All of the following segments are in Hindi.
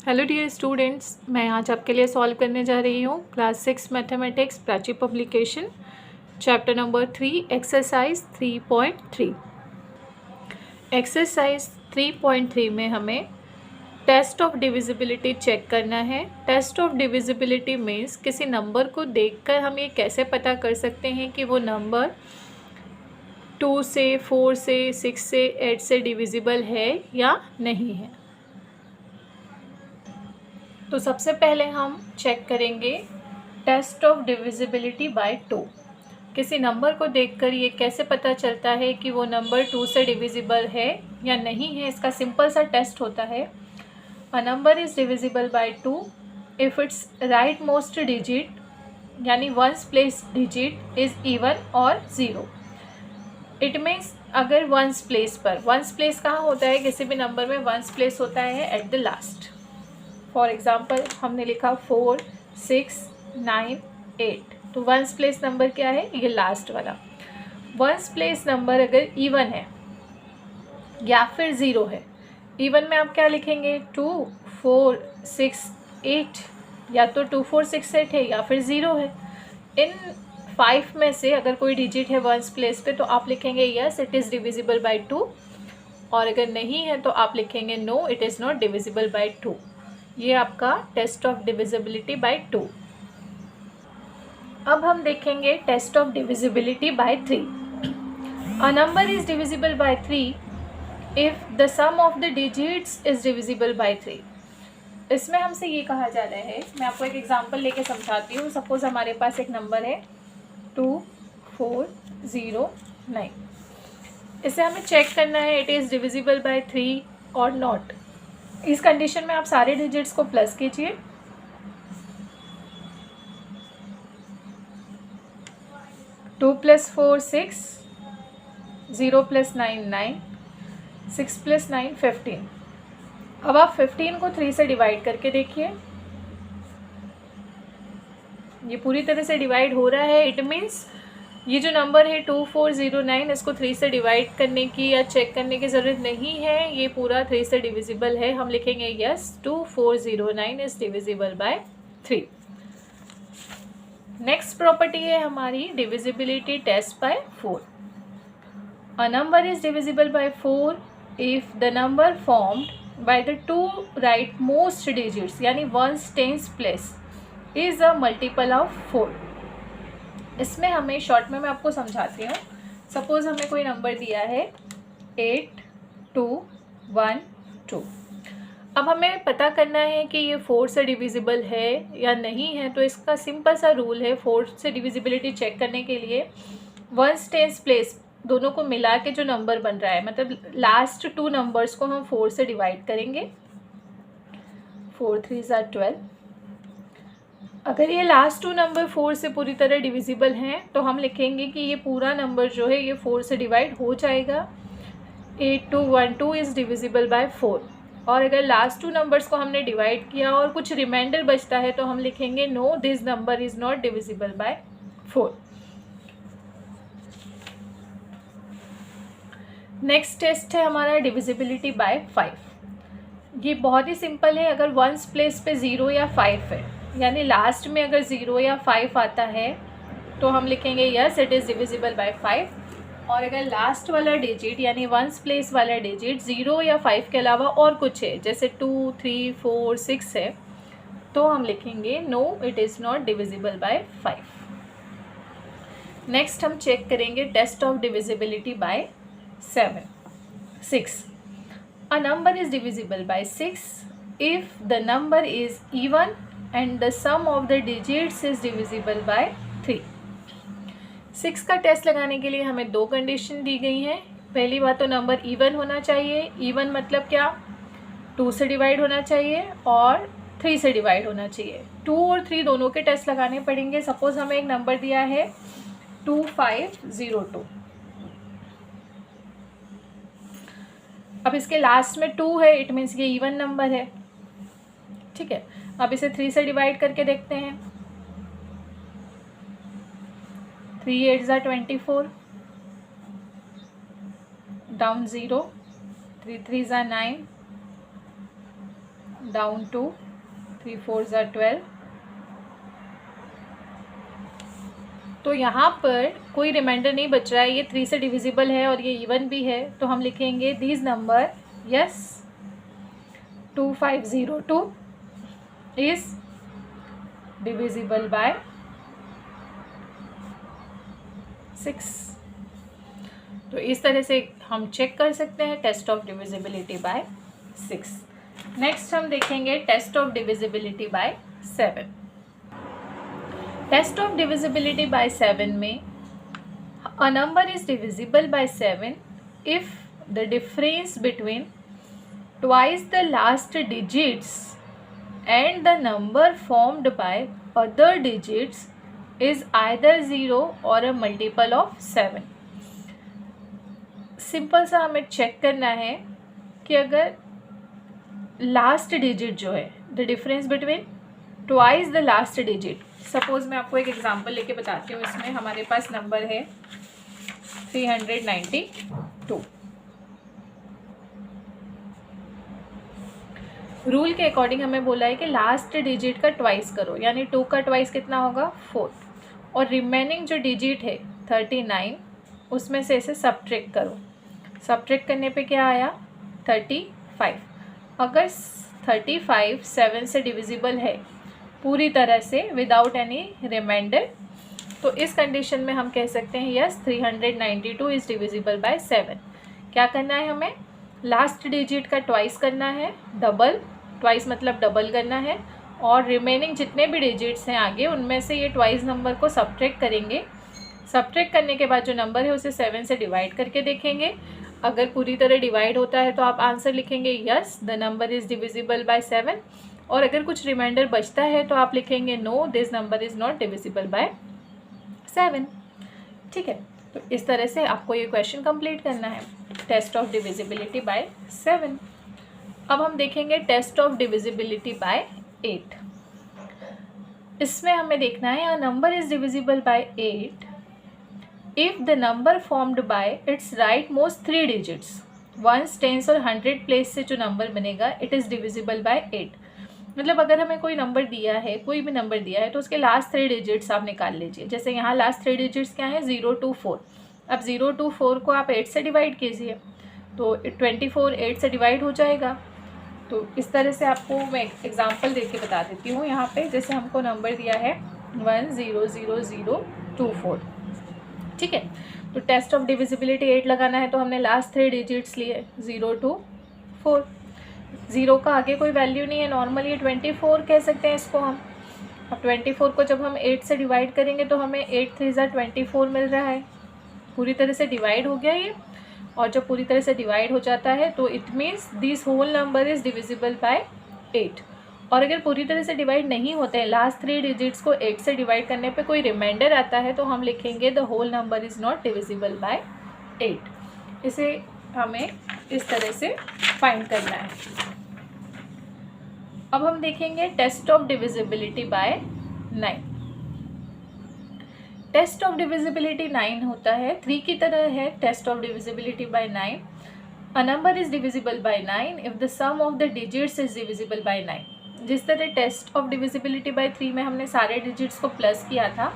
हेलो डियर स्टूडेंट्स, मैं आज आपके लिए सॉल्व करने जा रही हूँ class 6 mathematics Prachi publication chapter number 3 exercise 3.3। Exercise 3.3 में हमें टेस्ट ऑफ डिविजिबिलिटी चेक करना है। टेस्ट ऑफ डिविजिबिलिटी मीन्स किसी नंबर को देखकर हम ये कैसे पता कर सकते हैं कि वो नंबर 2 से 4 से 6 से 8 से डिविजिबल है या नहीं है। तो सबसे पहले हम चेक करेंगे टेस्ट ऑफ डिविजिबिलिटी बाय 2। किसी नंबर को देखकर ये कैसे पता चलता है कि वो नंबर 2 से डिविजिबल है या नहीं है। इसका सिंपल सा टेस्ट होता है, a number is divisible by 2 if it's right most digit यानी ones place digit is even और ज़ीरो। इट मीन्स अगर वंस प्लेस कहाँ होता है, किसी भी नंबर में वंस प्लेस होता है at the last. For example हमने लिखा 4, 6, 9, 8, तो वंस प्लेस नंबर क्या है, ये लास्ट वाला। वंस प्लेस नंबर अगर इवन है या फिर ज़ीरो है, इवन में आप क्या लिखेंगे 2, 4, 6, 8, या तो 2, 4, 6, 8 है या फिर ज़ीरो है। इन 5 में से अगर कोई डिजिट है वंस प्लेस पे तो आप लिखेंगे yes it is divisible by 2, और अगर नहीं है तो आप लिखेंगे no it is not divisible by 2। ये आपका टेस्ट ऑफ डिविजिबिलिटी बाय 2। अब हम देखेंगे test of divisibility by 3। A number is divisible by 3 if the sum of the digits is divisible by 3। इसमें हमसे ये कहा जा रहा है, मैं आपको एक एग्जांपल लेके समझाती हूँ। सपोज हमारे पास एक नंबर है 2409। इसे हमें चेक करना है इट इज़ डिविजिबल बाय 3 और नॉट। इस कंडीशन में आप सारे डिजिट्स को प्लस कीजिए। 2 + 4 6, 0 + 9 9, 6 + 9 15। अब आप 15 को 3 से डिवाइड करके देखिए, ये पूरी तरह से डिवाइड हो रहा है। इट मीन्स ये जो नंबर है 2409, इसको 3 से डिवाइड करने की या चेक करने की ज़रूरत नहीं है, ये पूरा 3 से डिविजिबल है। हम लिखेंगे yes 2409 is divisible by 3। Next property है हमारी divisibility test by 4। A number is divisible by 4 if the number formed by the 2 right most digits यानी ones tens place is a multiple of 4। इसमें हमें शॉर्ट में मैं आपको समझाती हूँ। सपोज़ हमें कोई नंबर दिया है 8 2 1 2। अब हमें पता करना है कि ये 4 से डिविजिबल है या नहीं है। तो इसका सिंपल सा रूल है 4 से डिविजिबिलिटी चेक करने के लिए, वंस टेंस प्लेस दोनों को मिला के जो नंबर बन रहा है, मतलब लास्ट 2 नंबर्स को हम 4 से डिवाइड करेंगे। 4 3 = 12। अगर ये लास्ट 2 नंबर 4 से पूरी तरह डिविजिबल हैं तो हम लिखेंगे कि ये पूरा नंबर जो है ये 4 से डिवाइड हो जाएगा। 8212 इज़ डिविजिबल बाय 4। और अगर लास्ट 2 नंबर्स को हमने डिवाइड किया और कुछ रिमाइंडर बचता है तो हम लिखेंगे no this number is not divisible by 4। Next test है हमारा डिविजिबिलिटी बाय 5। ये बहुत ही सिंपल है। अगर वंस प्लेस पे 0 या 5 है, यानी लास्ट में अगर 0 या 5 आता है तो हम लिखेंगे yes it is divisible by 5। और अगर लास्ट वाला डिजिट यानी वंस प्लेस वाला डिजिट 0 या 5 के अलावा और कुछ है, जैसे 2 3 4 6 है, तो हम लिखेंगे no it is not divisible by 5। Next हम चेक करेंगे test of divisibility by 6। A number is divisible by 6 if the number is even and the sum of the digits is divisible by 3। 6 का टेस्ट लगाने के लिए हमें 2 कंडीशन दी गई हैं। पहली बात तो नंबर इवन होना चाहिए। इवन मतलब क्या, 2 से डिवाइड होना चाहिए और 3 से डिवाइड होना चाहिए। 2 और 3 दोनों के टेस्ट लगाने पड़ेंगे। सपोज हमें एक नंबर दिया है 2502। अब इसके लास्ट में 2 है, इट मीन्स ये इवन नंबर है। ठीक है, अब इसे 3 से डिवाइड करके देखते हैं। 3 8 = 24, डाउन 0, 3 3 = 9, डाउन टू 3 4 ज़ा 12। तो यहाँ पर कोई रिमाइंडर नहीं बच रहा है, ये 3 से डिविजिबल है और ये इवन भी है, तो हम लिखेंगे this number yes 2502 is divisible by 6। तो इस तरह से हम चेक कर सकते हैं टेस्ट ऑफ डिविजिबिलिटी बाय 6। नेक्स्ट हम देखेंगे test of divisibility by 7। Test of divisibility by 7 में a number is divisible by 7 if the difference between twice the last digits and the number formed by other digits is either 0 और अ मल्टीपल ऑफ 7। सिंपल सा हमें चेक करना है कि अगर लास्ट डिजिट जो है, the difference between twice the last digit, suppose मैं आपको एक एग्जांपल लेके बताती हूँ। इसमें हमारे पास नंबर है 392। रूल के अकॉर्डिंग हमें बोला है कि लास्ट डिजिट का ट्वाइस करो, यानी 2 का ट्वाइस कितना होगा 4, और रिमेनिंग जो डिजिट है 39 उसमें से इसे सब्ट्रैक्ट करो। सब्ट्रैक्ट करने पे क्या आया 35। अगर 35 7 से डिविजिबल है पूरी तरह से विदाउट एनी रिमाइंडर, तो इस कंडीशन में हम कह सकते हैं यस 392 इज़ डिविजिबल बाय 7। क्या करना है हमें, लास्ट डिजिट का ट्वाइस करना है, डबल, ट्वाइस मतलब डबल करना है, और रिमेनिंग जितने भी डिजिट्स हैं आगे उनमें से ये ट्वाइस नंबर को सब्ट्रैक्ट करेंगे। सब्ट्रैक्ट करने के बाद जो नंबर है उसे 7 से डिवाइड करके देखेंगे। अगर पूरी तरह डिवाइड होता है तो आप आंसर लिखेंगे yes the number is divisible by 7, और अगर कुछ रिमाइंडर बचता है तो आप लिखेंगे no this number is not divisible by 7। ठीक है, तो इस तरह से आपको ये क्वेश्चन कंप्लीट करना है, टेस्ट ऑफ डिविजिबिलिटी बाय 7। अब हम देखेंगे टेस्ट ऑफ डिविजिबिलिटी बाय 8। इसमें हमें देखना है a number is divisible by 8 if the number formed by its rightmost 3 digits, ones, tens और 100 प्लेस से जो नंबर बनेगा इट इज़ डिविजिबल बाय 8। मतलब अगर हमें कोई नंबर दिया है, कोई भी नंबर दिया है, तो उसके लास्ट 3 डिजिट्स आप निकाल लीजिए। जैसे यहाँ लास्ट 3 डिजिट्स क्या हैं 0 2 4। अब 0 2 4 को आप 8 से डिवाइड कीजिए तो 24 8 से डिवाइड हो जाएगा। तो इस तरह से आपको मैं एग्जांपल देके बता देती हूँ। यहाँ पे जैसे हमको नंबर दिया है 100024, ठीक है, तो टेस्ट ऑफ डिविजिबिलिटी 8 लगाना है तो हमने लास्ट 3 डिजिट्स लिए 0 2 4। 0 का आगे कोई वैल्यू नहीं है, नॉर्मली 24 कह सकते हैं इसको हम। अब 24 को जब हम 8 से डिवाइड करेंगे तो हमें 8 3 ज़ा 24 मिल रहा है। पूरी तरह से डिवाइड हो गया ये, और जब पूरी तरह से डिवाइड हो जाता है तो it means this whole number is divisible by 8। और अगर पूरी तरह से डिवाइड नहीं होते हैं, लास्ट 3 डिजिट्स को 8 से डिवाइड करने पे कोई रिमाइंडर आता है, तो हम लिखेंगे the whole number is not divisible by 8। इसे हमें इस तरह से फाइंड करना है। अब हम देखेंगे test of divisibility by 9। Test of divisibility 9 होता है 3 की तरह है। Test of divisibility by 9, a number is divisible by 9 if the sum of the digits is divisible by 9। जिस तरह टेस्ट ऑफ डिविजिबिलिटी बाय 3 में हमने सारे डिजिट्स को प्लस किया था,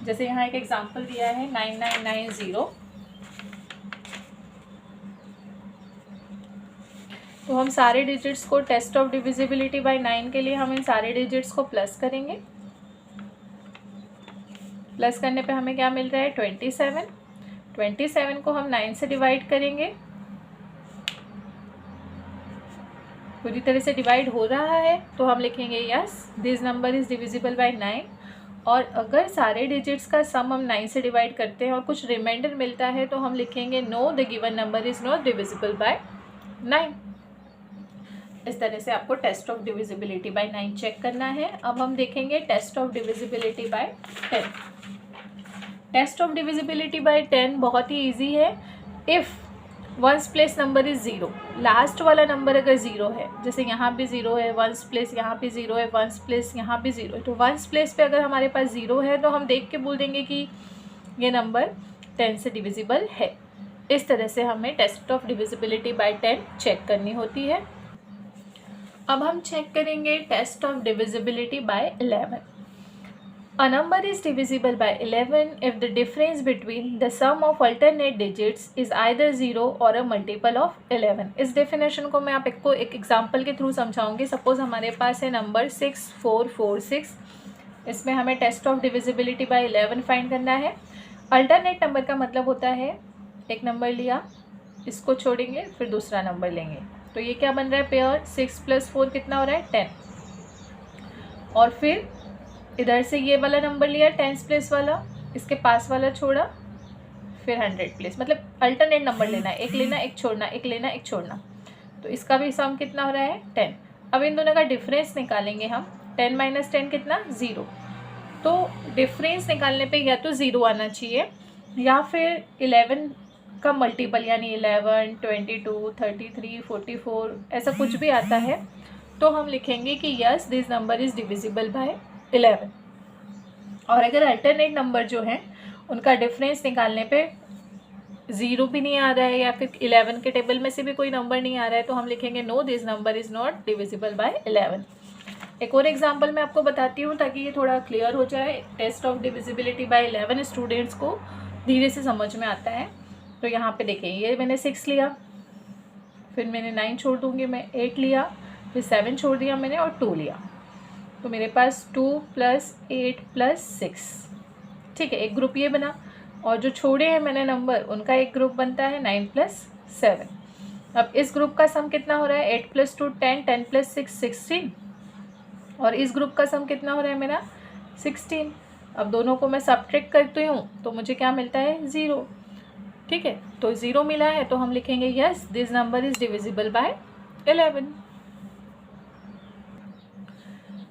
जैसे यहाँ एक एग्जांपल दिया है 9990, तो हम सारे डिजिट्स को टेस्ट ऑफ डिविजिबिलिटी बाय 9 के लिए हम इन सारे डिजिट्स को प्लस करेंगे। प्लस करने पे हमें क्या मिल रहा है 27। 27 को हम 9 से डिवाइड करेंगे, पूरी तरह से डिवाइड हो रहा है तो हम लिखेंगे yes this number is divisible by 9। और अगर सारे डिजिट्स का सम हम 9 से डिवाइड करते हैं और कुछ रिमाइंडर मिलता है तो हम लिखेंगे no the given number is not divisible by 9। इस तरह से आपको test of divisibility by 9 check करना है। अब हम देखेंगे test of divisibility by 10। Test of divisibility by 10 बहुत ही ईजी है। If ones place number is 0, last वाला नंबर अगर 0 है, जैसे यहाँ भी 0 है, वंस प्लेस यहाँ भी 0 है, वंस प्लेस यहाँ भी 0 है, तो वंस प्लेस पे अगर हमारे पास 0 है तो हम देख के बोल देंगे कि ये नंबर 10 से डिविजिबल है। इस तरह से हमें test of divisibility by 10 check करनी होती है। अब हम चेक करेंगे test of divisibility by 11। A number is divisible by 11 if the difference between the sum of alternate digits is either 0 or a multiple of 11। इस डेफिनेशन को मैं आपको एक एग्जांपल के थ्रू समझाऊंगी। सपोज हमारे पास है नंबर 6446, इसमें हमें test of divisibility by 11 find करना है। अल्टरनेट नंबर का मतलब होता है एक नंबर लिया, इसको छोड़ेंगे, फिर दूसरा नंबर लेंगे, तो ये क्या बन रहा है पेयर, 6 + 4 कितना हो रहा है 10, और फिर इधर से ये वाला नंबर लिया 10s प्लेस वाला, इसके पास वाला छोड़ा, फिर 100 प्लेस, मतलब अल्टरनेट नंबर लेना है, एक लेना एक छोड़ना, एक लेना एक छोड़ना, तो इसका भी सम कितना हो रहा है 10। अब इन दोनों का डिफरेंस निकालेंगे हम, 10 - 10 कितना 0, तो डिफरेंस निकालने पे या तो 0 आना चाहिए या फिर 11 का मल्टीपल यानी 11, 22, 33, 44 ऐसा कुछ भी आता है, तो हम लिखेंगे कि yes this number is divisible by 11। और अगर अल्टरनेट नंबर जो हैं उनका डिफरेंस निकालने पे 0 भी नहीं आ रहा है या फिर 11 के टेबल में से भी कोई नंबर नहीं आ रहा है, तो हम लिखेंगे no this number is not divisible by 11। एक और एग्जांपल मैं आपको बताती हूँ ताकि ये थोड़ा क्लियर हो जाए। Test of divisibility by 11 students को धीरे से समझ में आता है। तो यहाँ पे देखिए, ये मैंने 6 लिया, फिर मैंने 9 छोड़ दूँगी, मैं 8 लिया, फिर 7 छोड़ दिया मैंने और 2 लिया, तो मेरे पास 2 + 8 + 6, ठीक है, एक ग्रुप ये बना। और जो छोड़े हैं मैंने नंबर उनका एक ग्रुप बनता है 9 + 7। अब इस ग्रुप का सम कितना हो रहा है, 8 + 2 10, 10 + 6 16, और इस ग्रुप का सम कितना हो रहा है मेरा 16। अब दोनों को मैं सब्ट्रैक्ट करती हूँ तो मुझे क्या मिलता है 0, ठीक है, तो 0 मिला है, तो हम लिखेंगे yes this number is divisible by 11।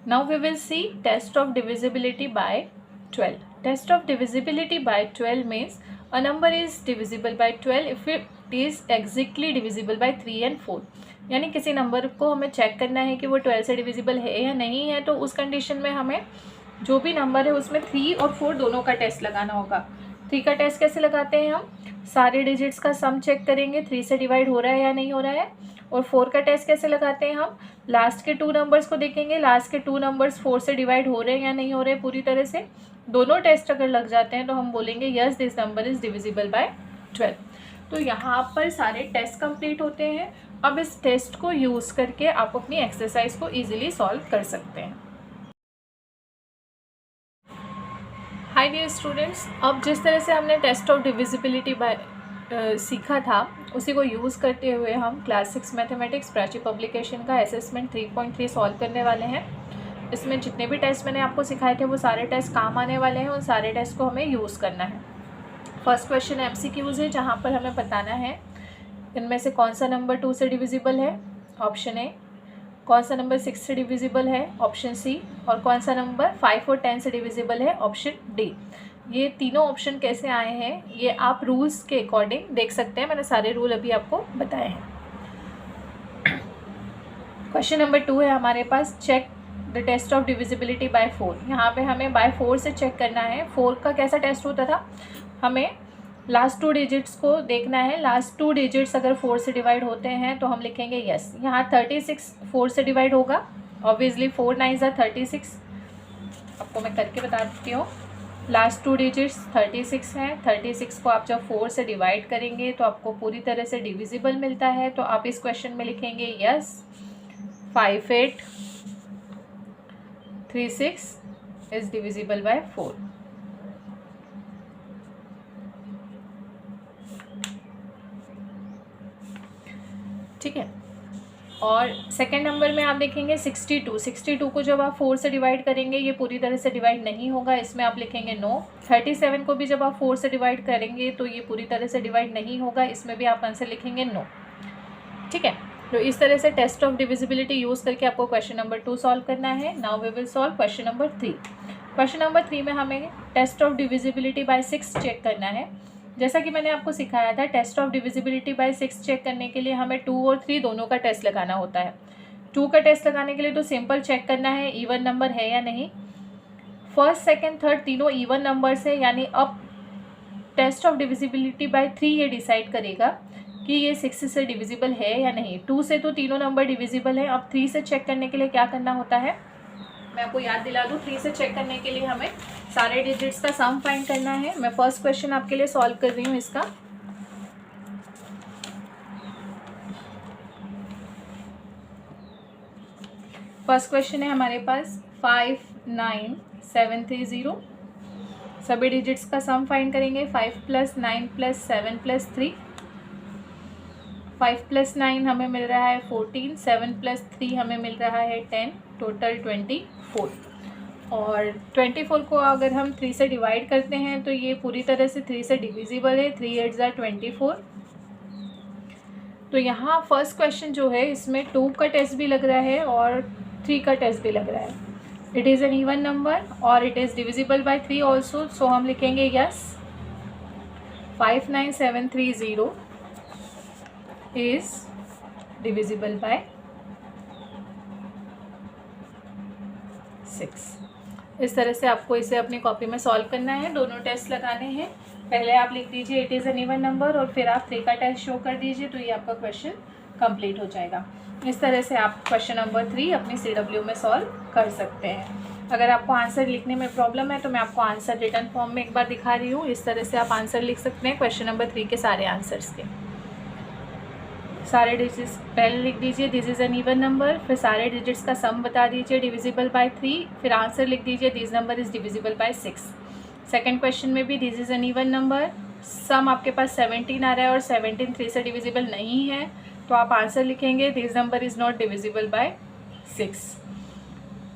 Now we will see test of divisibility by 12. Test of divisibility by 12 means a number is divisible by 12 if it is exactly divisible by 3 and 4। यानी किसी नंबर को हमें चेक करना है कि वो 12 से डिविजिबल है या नहीं है, तो उस कंडीशन में हमें जो भी नंबर है उसमें 3 और 4 दोनों का टेस्ट लगाना होगा। 3 का टेस्ट कैसे लगाते हैं, हम सारे डिजिट्स का सम चेक करेंगे 3 से डिवाइड हो रहा है या नहीं हो रहा है। और 4 का टेस्ट कैसे लगाते हैं, हम लास्ट के 2 नंबर्स को देखेंगे, लास्ट के 2 नंबर्स 4 से डिवाइड हो रहे हैं या नहीं हो रहे पूरी तरह से। दोनों टेस्ट अगर लग जाते हैं तो हम बोलेंगे yes this number is divisible by 12। तो यहाँ पर सारे टेस्ट कंप्लीट होते हैं। अब इस टेस्ट को यूज़ करके आप अपनी एक्सरसाइज को ईजिली सॉल्व कर सकते हैं। हाय डियर स्टूडेंट्स, अब जिस तरह से हमने टेस्ट ऑफ डिविजिबिलिटी बाय सीखा था उसी को यूज़ करते हुए हम क्लास 6 मैथमेटिक्स प्राची पब्लिकेशन का असेसमेंट 3.3 सॉल्व करने वाले हैं। इसमें जितने भी टेस्ट मैंने आपको सिखाए थे वो सारे टेस्ट काम आने वाले हैं, उन सारे टेस्ट को हमें यूज़ करना है। फर्स्ट क्वेश्चन MCQs है, जहाँ पर हमें बताना है इनमें से कौन सा नंबर 2 से डिविजिबल है, ऑप्शन ए, कौन सा नंबर 6 से डिविजिबल है, ऑप्शन सी, और कौन सा नंबर 5 और 10 से डिविजिबल है, ऑप्शन डी। ये तीनों ऑप्शन कैसे आए हैं ये आप रूल्स के अकॉर्डिंग देख सकते हैं, मैंने सारे रूल अभी आपको बताए हैं। क्वेश्चन नंबर 2 है हमारे पास, check the test of divisibility by 4। यहाँ पे हमें बाय 4 से चेक करना है। 4 का कैसा टेस्ट होता था, हमें लास्ट 2 डिजिट्स को देखना है, लास्ट 2 डिजिट्स अगर 4 से डिवाइड होते हैं तो हम लिखेंगे यस। यहाँ 36 4 से डिवाइड होगा, ऑब्वियसली 4 9s are 36, आपको मैं करके बता देती हूँ। लास्ट 2 डिजिट्स 36 हैं, 36 को आप जब 4 से डिवाइड करेंगे तो आपको पूरी तरह से डिविजिबल मिलता है, तो आप इस क्वेश्चन में लिखेंगे यस 5 8 3 6 इज डिविजिबल बाय 4। ठीक है, और सेकेंड नंबर में आप देखेंगे 62 को जब आप 4 से डिवाइड करेंगे ये पूरी तरह से डिवाइड नहीं होगा, इसमें आप लिखेंगे नो। 37 को भी जब आप 4 से डिवाइड करेंगे तो ये पूरी तरह से डिवाइड नहीं होगा, इसमें भी आप आंसर लिखेंगे नो। ठीक है, तो इस तरह से टेस्ट ऑफ डिविजिबिलिटी यूज़ करके आपको क्वेश्चन नंबर 2 सॉल्व करना है। Now we will solve question number 3। Question number 3 में हमें test of divisibility by 6 check करना है। जैसा कि मैंने आपको सिखाया था, test of divisibility by 6 check करने के लिए हमें 2 और 3 दोनों का टेस्ट लगाना होता है। 2 का टेस्ट लगाने के लिए तो सिंपल चेक करना है इवन नंबर है या नहीं। फर्स्ट सेकंड थर्ड तीनों इवन नंबर्स है, यानी अब टेस्ट ऑफ डिविजिबिलिटी बाय 3 ये डिसाइड करेगा कि ये 6 से डिविजिबल है या नहीं। 2 से तो तीनों नंबर डिविजिबल है। अब 3 से चेक करने के लिए क्या करना होता है, मैं आपको याद दिला दूँ। 3 से चेक करने के लिए हमें सारे डिजिट्स का सम फाइंड करना है। मैं फर्स्ट क्वेश्चन आपके लिए सॉल्व कर रही हूँ इसका। फर्स्ट क्वेश्चन है हमारे पास 59730। सभी डिजिट्स का सम फाइंड करेंगे। 5 + 9 + 7 + 3। 5 + 9 हमें मिल रहा है 14, 7 + 3 हमें मिल रहा है 10, टोटल 24। और 24 को अगर हम 3 से डिवाइड करते हैं तो ये पूरी तरह से 3 से डिविजिबल है। 3 8 = 24। तो यहाँ फर्स्ट क्वेश्चन जो है इसमें 2 का टेस्ट भी लग रहा है और 3 का टेस्ट भी लग रहा है। It is an even number और it is divisible by 3 also. So हम लिखेंगे यस, 59730 इज डिविजिबल बाय 6। इस तरह से आपको इसे अपनी कॉपी में सॉल्व करना है। दोनों टेस्ट लगाने हैं। पहले आप लिख दीजिए it is an even number और फिर आप 3 का टेस्ट शो कर दीजिए, तो ये आपका क्वेश्चन कंप्लीट हो जाएगा। इस तरह से आप क्वेश्चन नंबर 3 अपनी CW में सॉल्व कर सकते हैं। अगर आपको आंसर लिखने में प्रॉब्लम है तो मैं आपको आंसर रिटर्न फॉर्म में एक बार दिखा रही हूँ। इस तरह से आप आंसर लिख सकते हैं क्वेश्चन नंबर 3 के सारे आंसर्स के। सारे डिजिट्स पहले लिख दीजिए this is an even number, फिर सारे डिजिट्स का सम बता दीजिए डिविजिबल बाय 3, फिर आंसर लिख दीजिए this number is divisible by 6। Second question में भी this is an even number, sum आपके पास 17 आ रहा है और 17 3 से डिविजिबल नहीं है, तो आप आंसर लिखेंगे this number is not divisible by 6।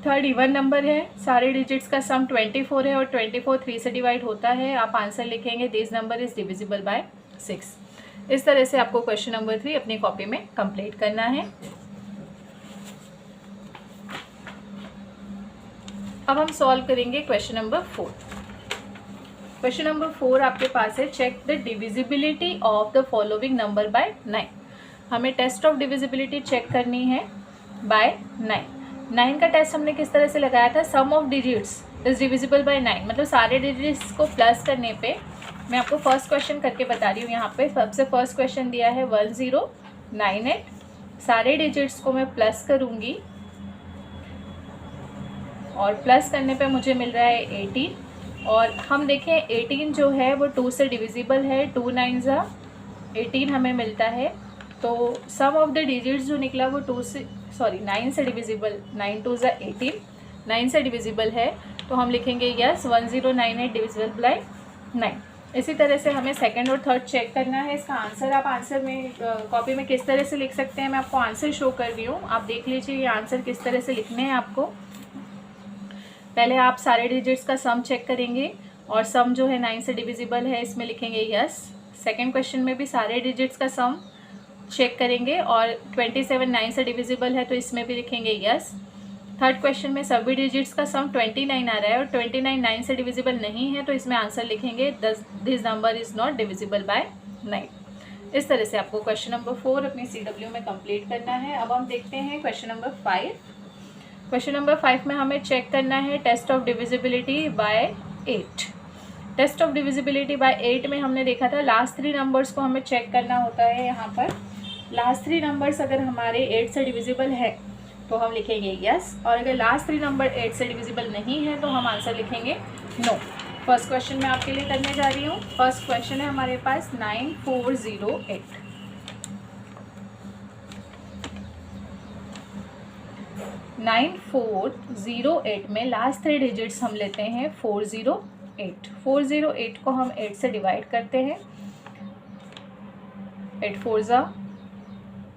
Third even number है, सारे डिजिट्स का सम 24 है और 24 3 से डिवाइड होता है, आप आंसर लिखेंगे this number is divisible by 6। इस तरह से आपको क्वेश्चन नंबर 3 अपनी कॉपी में कंप्लीट करना है। अब हम सॉल्व करेंगे क्वेश्चन नंबर 4। क्वेश्चन नंबर 4 आपके पास है check the divisibility of the following number by 9। हमें टेस्ट ऑफ डिविजिबिलिटी चेक करनी है बाय 9। 9 का टेस्ट हमने किस तरह से लगाया था, sum of digits is divisible by 9, मतलब सारे डिजिट्स को प्लस करने पे। मैं आपको फर्स्ट क्वेश्चन करके बता रही हूँ। यहाँ पे सबसे फर्स्ट क्वेश्चन दिया है 1098, सारे डिजिट्स को मैं प्लस करूँगी और प्लस करने पे मुझे मिल रहा है 18। और हम देखें 18 जो है वो 2 से डिविजिबल है, 2 9 ज़ा 18 हमें मिलता है। तो सम ऑफ द डिजिट्स जो निकला वो 9 से डिविजिबल, 9 2 ज़ा 18, 9 से डिविजिबल है, तो हम लिखेंगे यस 1098 डिविजिबल बाय 9। इसी तरह से हमें सेकंड और थर्ड चेक करना है। इसका आंसर आप आंसर में कॉपी में किस तरह से लिख सकते हैं, मैं आपको आंसर शो कर रही हूँ, आप देख लीजिए ये आंसर किस तरह से लिखने हैं आपको। पहले आप सारे डिजिट्स का सम चेक करेंगे और सम जो है 9 से डिविजिबल है, इसमें लिखेंगे यस। सेकंड क्वेश्चन में भी सारे डिजिट्स का सम चेक करेंगे और 27 9 से डिविजिबल है, तो इसमें भी लिखेंगे यस। थर्ड क्वेश्चन में सभी डिजिट्स का सम 29 आ रहा है और 29 9 से डिविजिबल नहीं है, तो इसमें आंसर लिखेंगे this number is not divisible by 9। इस तरह से आपको क्वेश्चन नंबर 4 अपनी CW में कंप्लीट करना है। अब हम देखते हैं क्वेश्चन नंबर 5। क्वेश्चन नंबर 5 में हमें चेक करना है test of divisibility by 8। Test of divisibility by 8 में हमने देखा था लास्ट 3 नंबर्स को हमें चेक करना होता है। यहाँ पर लास्ट 3 नंबर्स अगर हमारे 8 से डिविजिबल है तो हम लिखेंगे यस, और अगर लास्ट 3 नंबर 8 से डिविजिबल नहीं है तो हम आंसर लिखेंगे नो। फर्स्ट क्वेश्चन मैं आपके लिए करने जा रही हूँ। फर्स्ट क्वेश्चन है हमारे पास 9408। 9408 में लास्ट 3 डिजिट्स हम लेते हैं 408। 408 को हम 8 से डिवाइड करते हैं। 8 4 ज़ा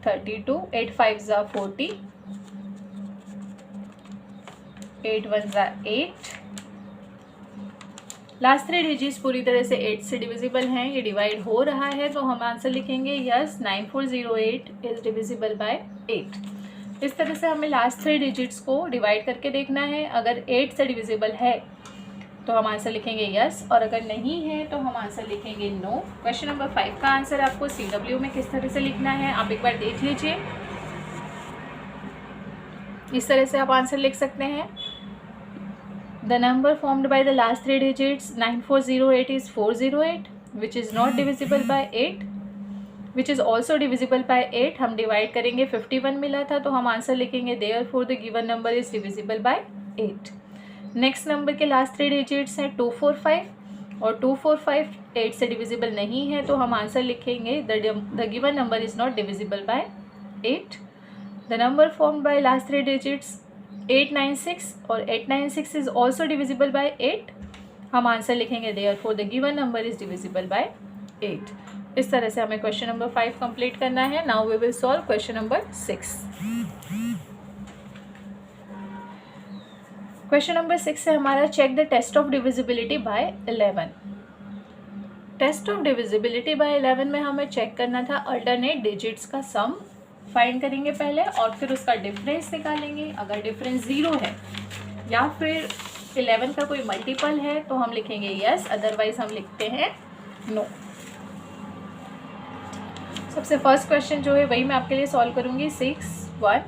32, 8 5 ज़ा 40, 8 1 ज़ा 8। लास्ट 3 डिजिट्स पूरी तरह से 8 से डिविजिबल हैं, ये डिवाइड हो रहा है, तो हम आंसर लिखेंगे यस 9408 इज डिविजिबल बाय 8। इस तरह से हमें लास्ट 3 डिजिट्स को डिवाइड करके देखना है। अगर 8 से डिविजिबल है तो हम आंसर लिखेंगे यस, और अगर नहीं है तो हम आंसर लिखेंगे नो। क्वेश्चन नंबर 5 का आंसर आपको CW में किस तरह से लिखना है आप एक बार देख लीजिए। इस तरह से आप आंसर लिख सकते हैं। The number formed by the last 3 digits 9408 is 408 which is not divisible by 8, which is also divisible by 8, हम डिवाइड करेंगे, 51 मिला था तो हम आंसर लिखेंगे therefore the given number is divisible by 8। Next number के लास्ट 3 डिजिट्स हैं 245 और 245 8 से डिविजिबल नहीं है तो हम आंसर लिखेंगे the given number is not divisible by 8। The number formed by last 3 digits 896 और 896 इज ऑल्सो डिविजिबल बाय 8, हम आंसर लिखेंगे therefore the given number is divisible by 8। इस तरह से हमें क्वेश्चन नंबर 5 कंप्लीट करना है। Now we will solve question number 6। Question number 6 है हमारा check the test of divisibility by 11। Test of divisibility by 11 में हमें चेक करना था अल्टरनेट डिजिट्स का सम फाइंड करेंगे पहले और फिर उसका डिफरेंस निकालेंगे। अगर डिफरेंस 0 है या फिर 11 का कोई मल्टीपल है तो हम लिखेंगे यस, अदरवाइज हम लिखते हैं नो। सबसे फर्स्ट क्वेश्चन जो है वही मैं आपके लिए सॉल्व करूंगी। 6 1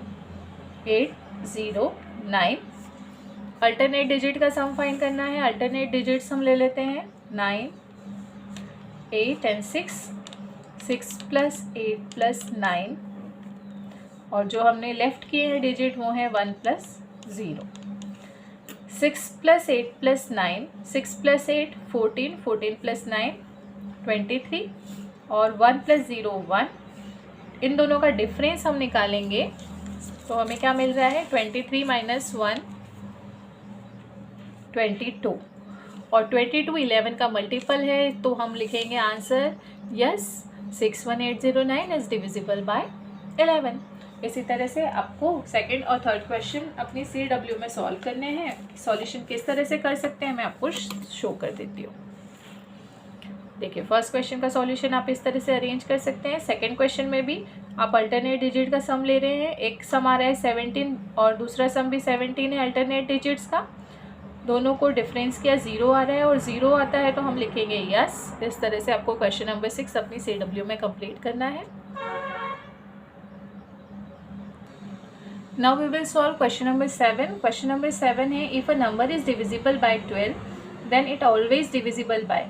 8 0 9, अल्टरनेट डिजिट का सम फाइंड करना है। अल्टरनेट डिजिट्स हम ले लेते हैं 9 8 एंड 6, 6 प्लस 8 प्लस 9 और जो हमने लेफ्ट किए हैं डिजिट वो है 1 plus 0। 6 plus 8 plus 9, 6 plus 8 14, 14 plus 9 23 और 1 प्लस 0 1। इन दोनों का डिफरेंस हम निकालेंगे तो हमें क्या मिल रहा है 23 माइनस 1 22 और 22 11 का मल्टीपल है तो हम लिखेंगे answer yes 61809 is divisible by 11। इसी तरह से आपको सेकंड और थर्ड क्वेश्चन अपनी CW में सॉल्व करने हैं। सॉल्यूशन किस तरह से कर सकते हैं मैं आपको शो कर देती हूँ। देखिए फर्स्ट क्वेश्चन का सॉल्यूशन आप इस तरह से अरेंज कर सकते हैं। सेकंड क्वेश्चन में भी आप अल्टरनेट डिजिट का सम ले रहे हैं। एक सम आ रहा है 17 और दूसरा सम भी 17 है अल्टरनेट डिजिट्स का। दोनों को डिफरेंस किया 0 आ रहा है और 0 आता है तो हम लिखेंगे यस। इस तरह से आपको क्वेश्चन नंबर 6 अपनी CW में कंप्लीट करना है। Now we will solve question number 7। Question number 7 है if a number is divisible by 12 then it always divisible by.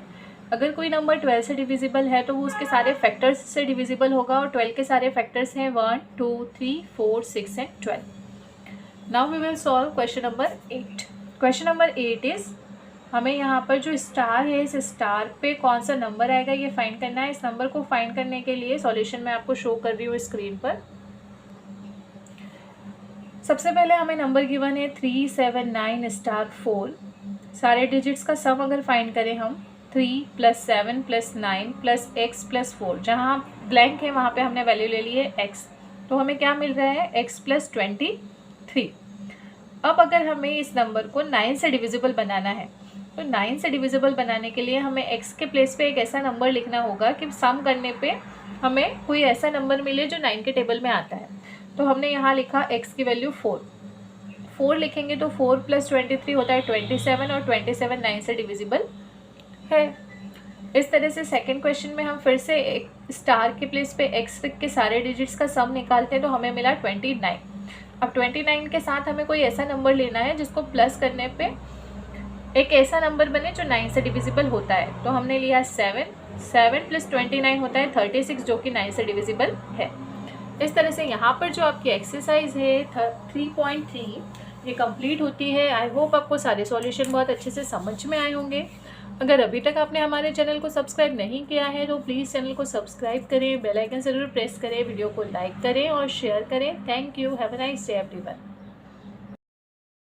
अगर कोई नंबर 12 से डिविजिबल है तो वो उसके सारे फैक्टर्स से डिविजिबल होगा और 12 के सारे फैक्टर्स हैं 1 2 3 4 6 and 12। Now we will solve question number 8। Question number 8 is हमें यहाँ पर जो स्टार है इस स्टार पे कौन सा नंबर आएगा ये फाइंड करना है। इस नंबर को फाइंड करने के लिए सॉल्यूशन मैं आपको शो कर रही हूँ स्क्रीन पर। सबसे पहले हमें नंबर गिवन है 3 7 9 स्टार 4। सारे डिजिट्स का सम अगर फाइंड करें हम 3 plus 7 plus 9 plus x plus 4, जहाँ ब्लैंक है वहाँ पे हमने वैल्यू ले ली है x, तो हमें क्या मिल रहा है x प्लस 23। अब अगर हमें इस नंबर को 9 से डिविजिबल बनाना है तो 9 से डिविजिबल बनाने के लिए हमें x के प्लेस पे एक ऐसा नंबर लिखना होगा कि सम करने पे हमें कोई ऐसा नंबर मिले जो 9 के टेबल में आता है। तो हमने यहाँ लिखा x की वैल्यू 4 लिखेंगे तो 4 प्लस 23 होता है 27 और 27 9 से डिविजिबल है। इस तरह से सेकंड क्वेश्चन में हम फिर से एक स्टार के प्लेस पे x के सारे डिजिट्स का सम निकालते हैं तो हमें मिला 29। अब 29 के साथ हमें कोई ऐसा नंबर लेना है जिसको प्लस करने पे एक ऐसा नंबर बने जो 9 से डिविजिबल होता है। तो हमने लिया 7 प्लस 29 होता है 36 जो कि 9 से डिविजिबल है। इस तरह से यहाँ पर जो आपकी एक्सरसाइज है 3.3 ये कंप्लीट होती है। आई होप आपको सारे सॉल्यूशन बहुत अच्छे से समझ में आए होंगे। अगर अभी तक आपने हमारे चैनल को सब्सक्राइब नहीं किया है तो प्लीज़ चैनल को सब्सक्राइब करें, बेल आइकन ज़रूर प्रेस करें, वीडियो को लाइक करें और शेयर करें। Thank you. Have a nice day everyone.